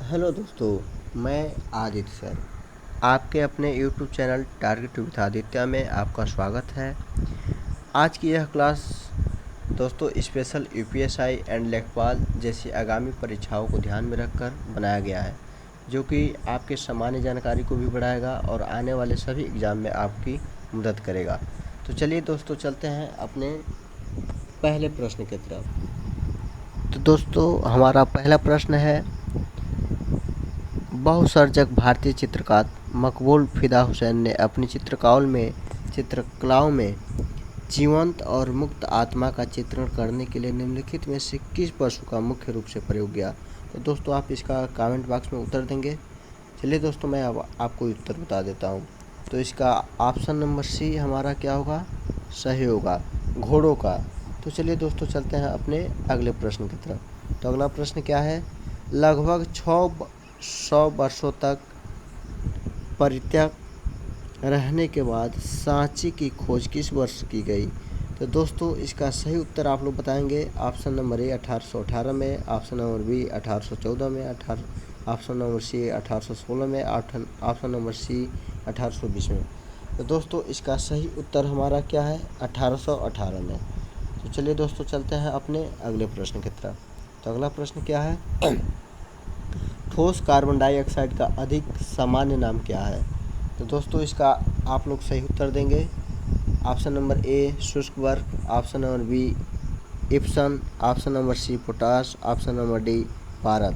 Hello दोस्तों, मैं Aditya sir आपके अपने YouTube channel target with Aditya में आपका स्वागत है। आज की यह क्लास दोस्तों स्पेशल यूपीएसआई एंड लेखपाल जैसी आगामी परीक्षाओं को ध्यान में रखकर बनाया गया है, जो कि आपके सामान्य जानकारी को भी बढ़ाएगा और आने वाले सभी एग्ज़ाम में आपकी मदद करेगा। तो चलिए दोस्तों, चलते हैं अपने पहले प्रश्न की तरफ। तो दोस्तों, हमारा पहला प्रश्न है, बहुसर्जक भारतीय चित्रकार मकबूल फिदा हुसैन ने अपनी चित्रकलाओं में जीवंत और मुक्त आत्मा का चित्रण करने के लिए निम्नलिखित में से किस पशु का मुख्य रूप से प्रयोग किया? तो दोस्तों, आप इसका कमेंट बॉक्स में उत्तर देंगे। चलिए दोस्तों, मैं अब आपको उत्तर बता देता हूँ। तो इसका ऑप्शन नंबर सी हमारा क्या होगा? सही होगा, घोड़ों का। तो चलिए दोस्तों, चलते हैं अपने अगले प्रश्न की तरफ। तो अगला प्रश्न क्या है? लगभग 600 वर्षों तक परित्यक्त रहने के बाद सांची की खोज किस वर्ष की गई? तो दोस्तों, इसका सही उत्तर आप लोग बताएंगे। ऑप्शन नंबर ए 1818 में, ऑप्शन नंबर बी 1814 में, ऑप्शन नंबर सी 1816 में, ऑप्शन नंबर सी 1820 में। तो दोस्तों, इसका सही उत्तर हमारा क्या है? 1818 में। तो चलिए दोस्तों, चलते हैं अपने अगले प्रश्न की तरफ। तो अगला प्रश्न क्या है? ठोस कार्बन डाइऑक्साइड का अधिक सामान्य नाम क्या है? तो दोस्तों, इसका आप लोग सही उत्तर देंगे। ऑप्शन नंबर ए शुष्क बर्फ, option number B Epsom, option number C potash, option number D पारद।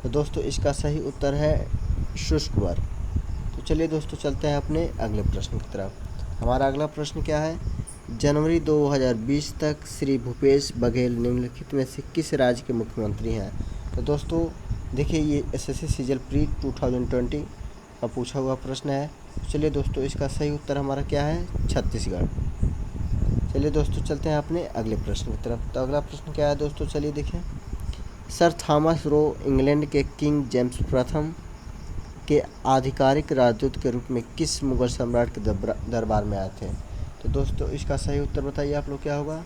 तो दोस्तों, इसका सही उत्तर है शुष्क बर्फ। तो चलिए दोस्तों, चलते हैं अपने अगले प्रश्न की तरफ। हमारा अगला प्रश्न क्या है? जनवरी 2020 तक श्री भूपेश बघेल निम्नलिखित में से किस राज्य के मुख्यमंत्री हैं? तो दोस्तों, देखिए, ये एसएससी सीजल प्री 2020 का पूछा हुआ प्रश्न है। चलिए दोस्तों, इसका सही उत्तर हमारा क्या है? छत्तीसगढ़। चलिए दोस्तों, चलते हैं अपने अगले प्रश्न की तरफ। तो अगला प्रश्न क्या है दोस्तों? चलिए देखिए, सर थॉमस रो इंग्लैंड के किंग जेम्स प्रथम के आधिकारिक राजदूत के रूप में किस मुगल सम्राट के दरबार में आए थे? तो दोस्तों, इसका सही उत्तर बताइए आप लोग, क्या होगा?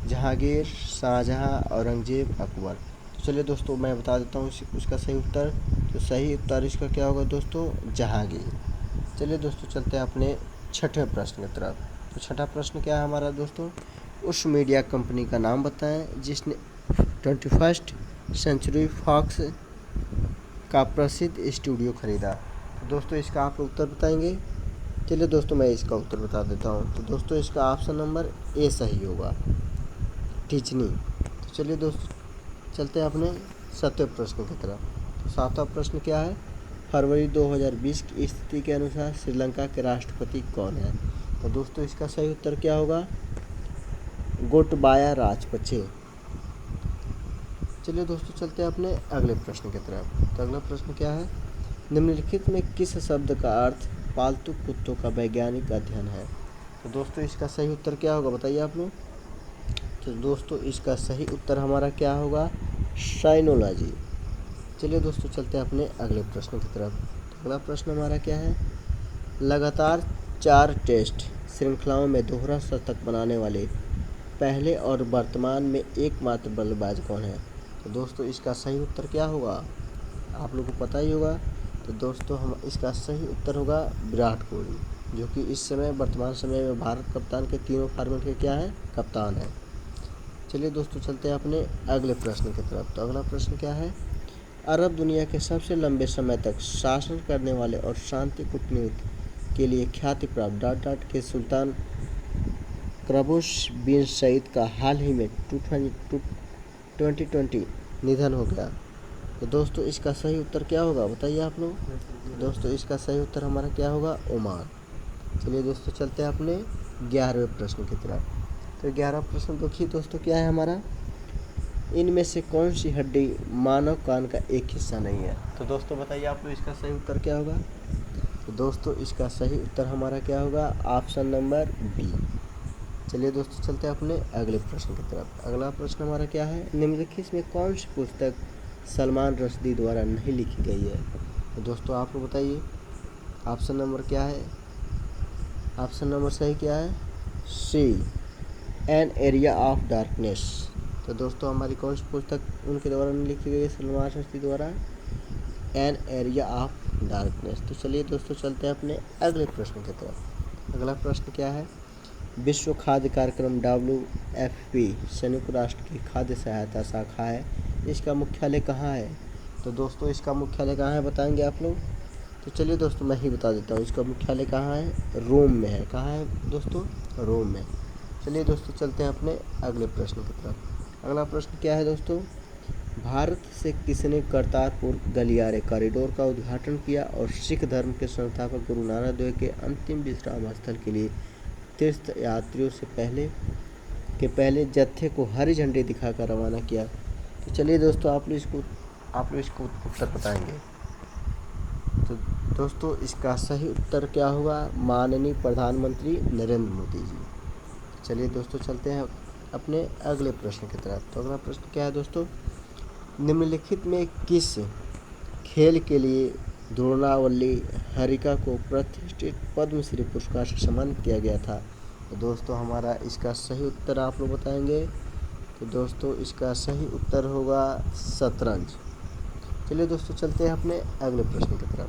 जहांगीर, शाहजहां, औरंगजेब, अकबर। तो चलिए दोस्तों, मैं बता देता हूँ उसका सही उत्तर। तो सही उत्तर इसका क्या होगा दोस्तों? जहांगीर। चलिए दोस्तों, चलते हैं अपने छठे प्रश्न की तरफ। तो छठा प्रश्न क्या है हमारा दोस्तों? उस मीडिया कंपनी का नाम बताएं जिसने 21st सेंचुरी फॉक्स का प्रसिद्ध स्टूडियो खरीदा। तो दोस्तों, इसका आप उत्तर बताएंगे। चलिए दोस्तों, मैं इसका उत्तर बता देता हूँ। तो दोस्तों, इसका ऑप्शन नंबर ए सही होगा, डिज्नी। तो चलिए दोस्तों, चलते हैं अपने सातवें प्रश्न की तरफ। तो सातवां प्रश्न क्या है? फरवरी 2020 की स्थिति के अनुसार श्रीलंका के राष्ट्रपति कौन है? तो दोस्तों, इसका सही उत्तर क्या होगा? गोटबाया राजपक्षे। चलिए दोस्तों, चलते हैं अपने अगले प्रश्न की तरफ। तो अगला प्रश्न क्या है? निम्नलिखित में किस शब्द का अर्थ पालतू कुत्तों का वैज्ञानिक अध्ययन है? तो दोस्तों, इसका सही उत्तर क्या होगा बताइए आप लोग। तो दोस्तों, इसका सही उत्तर हमारा क्या होगा? साइनोलॉजी। चलिए दोस्तों, चलते हैं अपने अगले प्रश्न की तरफ। तो अगला प्रश्न हमारा क्या है? लगातार 4 टेस्ट श्रृंखलाओं में दोहरा शतक बनाने वाले पहले और वर्तमान में एकमात्र बल्लेबाज कौन है? तो दोस्तों, इसका सही उत्तर क्या होगा? आप लोगों को पता ही होगा। तो दोस्तों, हम इसका सही उत्तर होगा विराट कोहली, जो कि इस समय वर्तमान समय में भारत कप्तान के तीनों फॉर्मेट के क्या है? कप्तान है। चलिए दोस्तों, चलते हैं अपने अगले प्रश्न की तरफ। तो अगला प्रश्न क्या है? अरब दुनिया के सबसे लंबे समय तक शासन करने वाले और शांति कूटनीति के लिए ख्याति प्राप्त डॉट के सुल्तान क़ाबूस बिन सईद का हाल ही में 2020 निधन हो गया। तो दोस्तों, इसका सही उत्तर क्या होगा बताइए आप लोग। दोस्तों, इसका सही उत्तर हमारा क्या होगा? ओमान। चलिए दोस्तों, चलते हैं अपने 11वें प्रश्न की तरफ। तो 11वां प्रश्न देखिए दोस्तों, क्या है हमारा? इनमें से कौन सी हड्डी मानव कान का एक हिस्सा नहीं है? तो दोस्तों, बताइए आप लोग, इसका सही उत्तर क्या होगा? तो दोस्तों, इसका सही उत्तर हमारा क्या होगा? Option number B. चलिए दोस्तों, चलते हैं अपने अगले प्रश्न की तरफ। अगला प्रश्न हमारा क्या है? निम्नलिखित में कौन सी पुस्तक सलमान रश्दी द्वारा नहीं लिखी गई है? तो दोस्तों, आप लोग बताइए। ऑप्शन नंबर क्या है? ऑप्शन नंबर सही क्या है? सी, एन एरिया ऑफ डार्कनेस। तो दोस्तों, हमारी कौन सी पुस्तक उनके द्वारा नहीं लिखी गई है? सलमान रश्दी द्वारा एन एरिया ऑफ डार्कनेस। तो चलिए दोस्तों चलते हैं अपने अगले प्रश्न की तरफ। अगला प्रश्न क्या है? विश्व खाद्य कार्यक्रम WFP संयुक्त राष्ट्र की खाद्य सहायता शाखा है, इसका मुख्यालय कहाँ है? तो दोस्तों इसका मुख्यालय कहाँ है बताएंगे आप लोग? तो चलिए दोस्तों मैं ही बता देता हूँ, इसका मुख्यालय कहाँ है? रोम में है। कहाँ है दोस्तों? रोम में। चलिए दोस्तों चलते हैं अपने अगले प्रश्न की तरफ। अगला प्रश्न क्या है दोस्तों? भारत से किसने करतारपुर गलियारे कॉरिडोर का उद्घाटन किया और सिख धर्म के संस्थापक गुरु नानक देव के अंतिम विश्राम स्थल के लिए तीर्थ यात्रियों से पहले जत्थे को हरी झंडी दिखाकर रवाना किया? तो चलिए दोस्तों आप लोग इसको उत्तर बताएंगे। तो दोस्तों इसका सही उत्तर क्या होगा? माननीय प्रधानमंत्री नरेंद्र मोदी जी। चलिए दोस्तों चलते हैं अपने अगले प्रश्न की तरफ। तो अगला प्रश्न क्या है दोस्तों? निम्नलिखित में किस खेल के लिए द्रोणावली हरिका को प्रतिष्ठित पद्मश्री पुरस्कार से सम्मानित किया गया था? तो दोस्तों हमारा इसका सही उत्तर आप लोग बताएंगे। तो दोस्तों इसका सही उत्तर होगा शतरंज। चलिए दोस्तों चलते हैं अपने अगले प्रश्न की तरफ।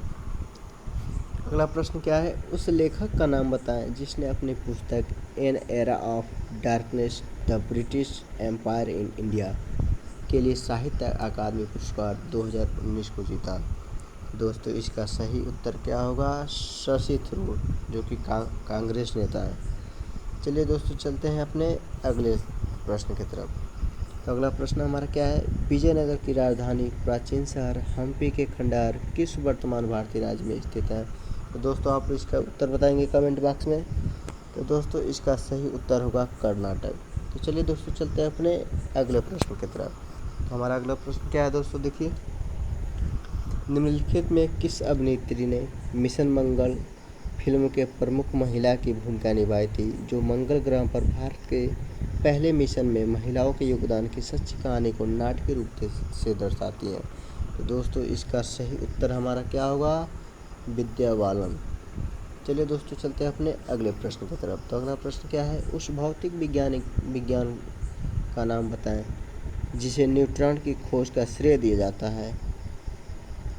अगला प्रश्न क्या है? उस लेखक का नाम बताएं जिसने अपनी पुस्तक an era of darkness the British empire in India के लिए साहित्य अकादमी पुरस्कार 2019 को जीता। दोस्तों इसका सही उत्तर क्या होगा? शशि थरूर, जो कि कांग्रेस नेता है। चलिए दोस्तों चलते हैं अपने अगले प्रश्न की तरफ। तो अगला प्रश्न हमारा क्या है? विजयनगर की राजधानी प्राचीन शहर हम्पी के खंडहर किस वर्तमान भारतीय राज्य में स्थित है? तो दोस्तों आप इसका उत्तर बताएंगे कमेंट बॉक्स में। तो दोस्तों इसका सही उत्तर होगा कर्नाटक। तो चलिए दोस्तों चलते हैं अपने अगले प्रश्न की तरफ। तो हमारा अगला प्रश्न क्या है दोस्तों? देखिए, निम्नलिखित में किस अभिनेत्री ने मिशन मंगल फिल्म के प्रमुख महिला की भूमिका निभाई थी, जो मंगल ग्रह पर भारत के पहले मिशन में महिलाओं के योगदान की सच्ची कहानी को नाटकीय रूप से दर्शाती है? तो दोस्तों इसका सही उत्तर हमारा क्या होगा? विद्या बालन। चलिए दोस्तों चलते हैं अपने अगले प्रश्न की तरफ। तो अगला प्रश्न क्या है? उस भौतिक विज्ञान का नाम बताएं जिसे न्यूट्रॉन की खोज का श्रेय दिया जाता है।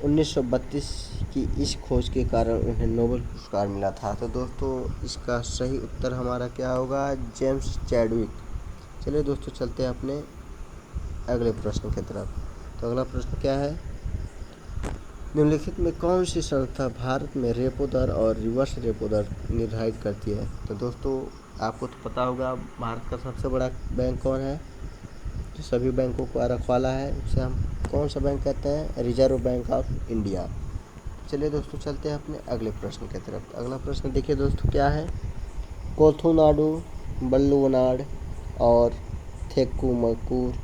1932 की इस खोज के कारण उन्हें नोबेल पुरस्कार मिला था। तो दोस्तों इसका सही उत्तर हमारा क्या होगा? James Chadwick. चलिए दोस्तों चलते हैं अपने अगले प्रश्न की तरफ। तो अगला प्रश्न क्या है? निम्नलिखित में कौन सी संस्था भारत में रेपो दर और रिवर्स रेपो दर निर्धारित करती है? तो दोस्तों आपको तो पता होगा भारत का सबसे बड़ा बैंक कौन है, जो सभी बैंकों का रखवाला है, उसे हम कौन सा बैंक कहते हैं? Reserve bank of India. चलिए दोस्तों चलते हैं अपने अगले प्रश्न की तरफ। अगला प्रश्न देखिए दोस्तों क्या है? कोथुनाडु, वल्लुवनाड और थेक्कुमकुर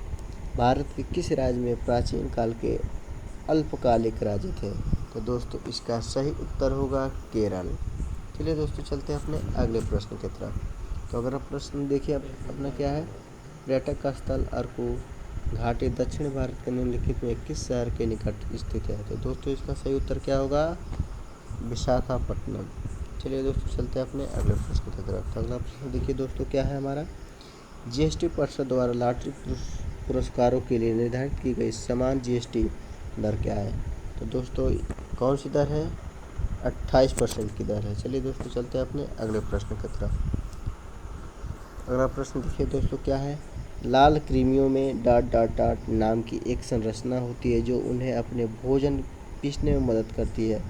भारत के किस राज्य में प्राचीन काल के अल्पकालिक राज्य थे? तो दोस्तों इसका सही उत्तर होगा केरल। चलिए दोस्तों चलते हैं अपने अगले प्रश्न की तरफ। तो अगर आप प्रश्न देखिए अपना क्या है? पर्यटक का स्थल अरकू घाटी दक्षिण भारत के निम्नलिखित में किस शहर के निकट स्थित है? तो दोस्तों इसका सही उत्तर क्या होगा? विशाखापट्टनम। चलिए दोस्तों चलते हैं अपने अगले प्रश्न की तरफ। तो अगला प्रश्न देखिए दोस्तों क्या है हमारा? GST परिषद द्वारा लॉटरी पुरस्कारों के लिए निर्धारित की गई समान GST दर क्या है? तो दोस्तों कौन सी दर है? 28% की दर है। चलिए दोस्तों चलते हैं अपने अगले प्रश्न की तरफ। अगला प्रश्न देखिए दोस्तों क्या है? लाल कृमियों में ... नाम की एक संरचना होती है जो उन्हें अपने भोजन पीसने में मदद करती है।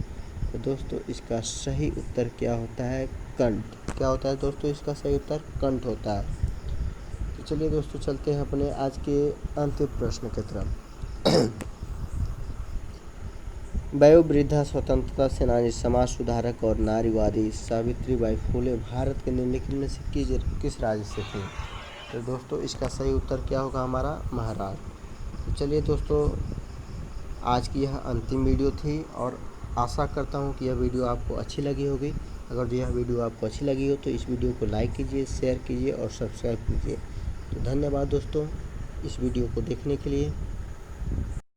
तो दोस्तों इसका सही उत्तर क्या होता है? कंठ। क्या होता है दोस्तों इसका सही उत्तर? कंठ होता है। तो चलिए दोस्तों चलते हैं अपने आज के अंतिम प्रश्न की तरफ। वयोवृद्धा स्वतंत्रता सेनानी, समाज सुधारक और नारीवादी सावित्रीबाई फुले भारत के निम्नलिखित में से किस राज्य से थी? तो दोस्तों इसका सही उत्तर क्या होगा हमारा? महाराष्ट्र। तो चलिए दोस्तों आज की यह अंतिम वीडियो थी और आशा करता हूँ कि यह वीडियो आपको अच्छी लगी होगी। अगर यह वीडियो आपको अच्छी लगी हो तो इस वीडियो को लाइक कीजिए, शेयर कीजिए और सब्सक्राइब कीजिए। तो धन्यवाद दोस्तों इस वीडियो को देखने के लिए।